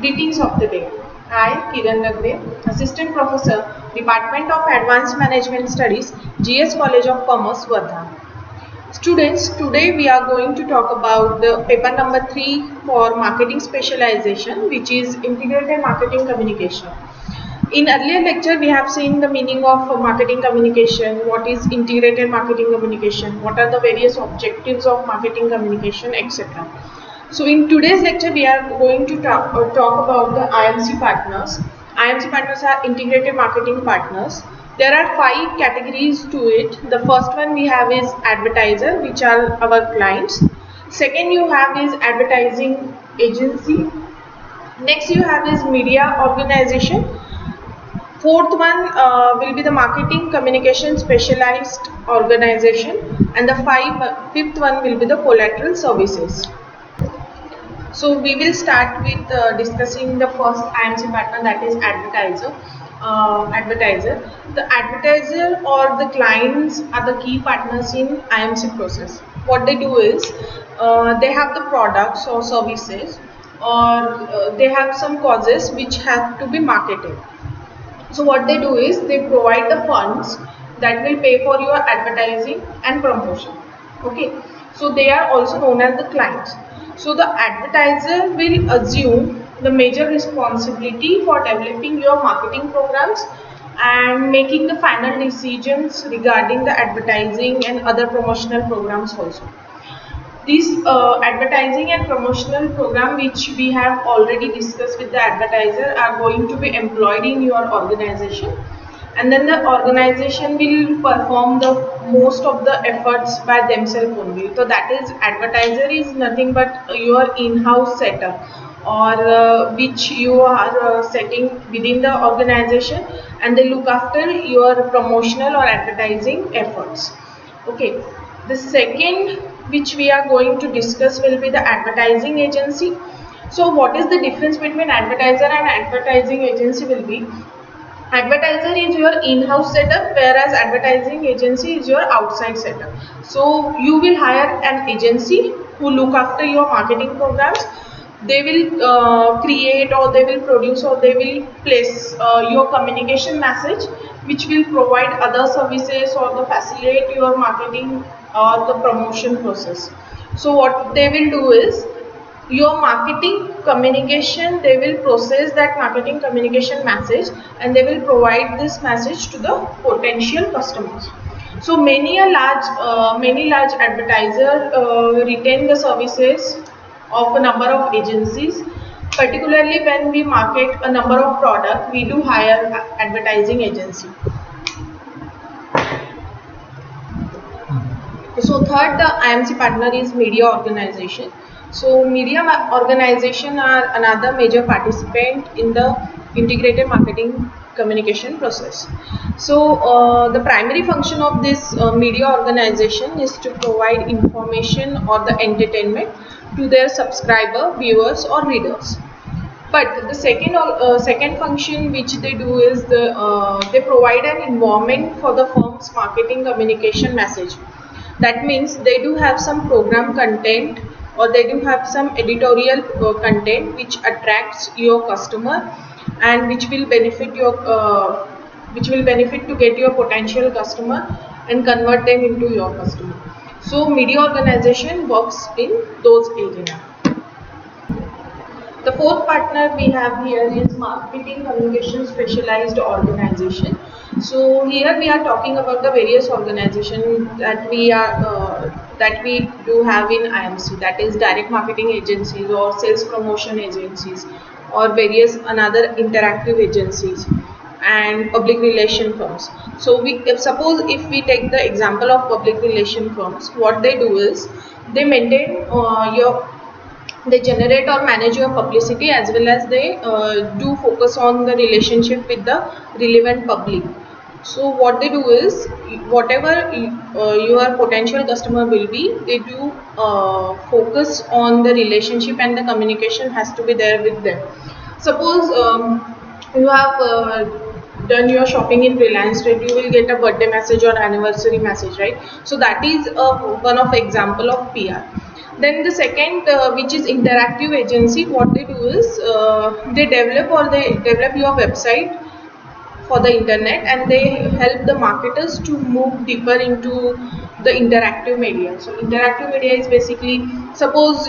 Greetings of the day. I, Kiran Ragde, Assistant Professor, Department of Advanced Management Studies, GS College of Commerce, Wardha. Students, today we are going to talk about the paper number 3 for marketing specialization, which is integrated marketing communication. In earlier lecture, we have seen the meaning of marketing communication, what is integrated marketing communication, what are the various objectives of marketing communication, etc. So in today's lecture, we are going to talk about the IMC partners. IMC partners are integrated marketing partners. There are 5 categories to it. The first one we have is advertiser, which are our clients. Second you have is advertising agency. Next you have is media organization. Fourth one will be the marketing communication specialized organization, and the fifth one will be the collateral services. So we will start with discussing the first IMC partner, that is advertiser. The advertiser or the clients are the key partners in IMC process. What they do is they have the products or services, or they have some causes which have to be marketed. So what they do is they provide the funds that will pay for your advertising and promotion. Okay, so they are also known as the clients. So the advertiser will assume the major responsibility for developing your marketing programs and making the final decisions regarding the advertising and other promotional programs also. These advertising and promotional program, which we have already discussed with the advertiser, are going to be employed in your organization, and then the organization will perform the most of the efforts by themselves only. So that is, advertiser is nothing but your in-house setup, or which you are setting within the organization, and they look after your promotional or advertising efforts. Okay, the second which we are going to discuss will be the advertising agency. So what is the difference between advertiser and advertising agency will be, advertiser is your in-house setup, whereas advertising agency is your outside setup. So you will hire an agency who look after your marketing programs. They will create, or they will produce, or they will place your communication message, which will provide other services or the facilitate your marketing or the promotion process. So what they will do is, your marketing communication, they will process that marketing communication message, and they will provide this message to the potential customers. So many large advertisers retain the services of a number of agencies. Particularly when we market a number of products, we do hire advertising agency. So third, the IMC partner is media organization. So media organization are another major participant in the integrated marketing communication process. So the primary function of this media organization is to provide information or the entertainment to their subscriber, viewers or readers. But the second function which they do is they provide an environment for the firm's marketing communication message. That means they do have some program content, or they do have some editorial content which attracts your customer, and which will benefit to get your potential customer and convert them into your customer. So media organization works in those areas. The fourth partner we have here is marketing communication specialized organization. So here we are talking about the various organizations that we do have in IMC, that is direct marketing agencies or sales promotion agencies, or various another interactive agencies and public relation firms. So suppose if we take the example of public relation firms, what they do is they maintain they generate or manage your publicity, as well as they do focus on the relationship with the relevant public. So what they do is, whatever your potential customer will be, they do focus on the relationship, and the communication has to be there with them. Suppose you have done your shopping in Reliance Trade, you will get a birthday message or anniversary message, right? So that is one of example of PR. Then the second, which is interactive agency, what they do is they develop your website for the internet, and they help the marketers to move deeper into the interactive media. So interactive media is basically, suppose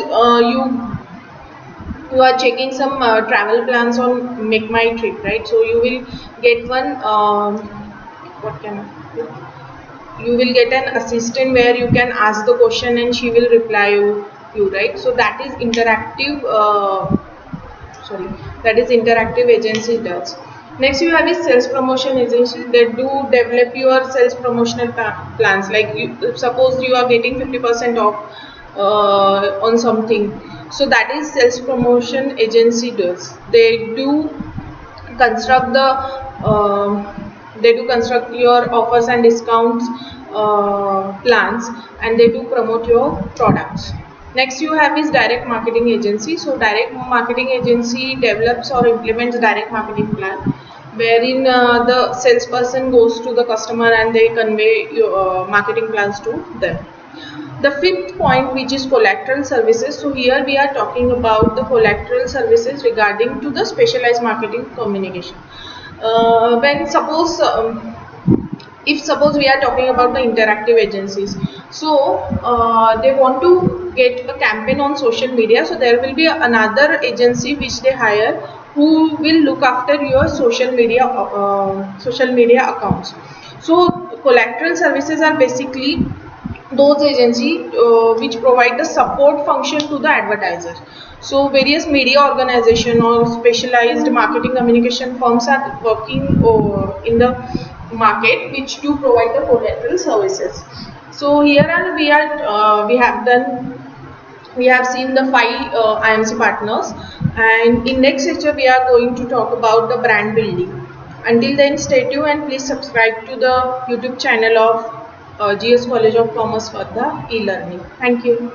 you are checking some travel plans on Make My Trip, right? So you will get one what can you will get an assistant where you can ask the question and she will reply you, right? So that is interactive sorry that is interactive agency does. Next you have is sales promotion agency. They do develop your sales promotional plans, like suppose you are getting 50% off on something, so that is sales promotion agency does. Construct the they do construct your offers and discounts plans, and they do promote your products. Next you have is direct marketing agency. So direct marketing agency develops or implements direct marketing plan, wherein the salesperson goes to the customer and they convey your marketing plans to them. The fifth point, which is collateral services. So here we are talking about the collateral services regarding to the specialized marketing communication. When suppose if suppose we are talking about the interactive agencies, so they want to get a campaign on social media, so there will be another agency which they hire who will look after your social media accounts. So collateral services are basically those agencies which provide the support function to the advertiser. So various media organization or specialized marketing communication firms are working in the market which do provide the collateral services. So here are we have seen the 5 IMC partners, and in next lecture we are going to talk about the brand building. Until then, stay tuned and please subscribe to the YouTube channel of GS College of Commerce for the e-learning. Thank you.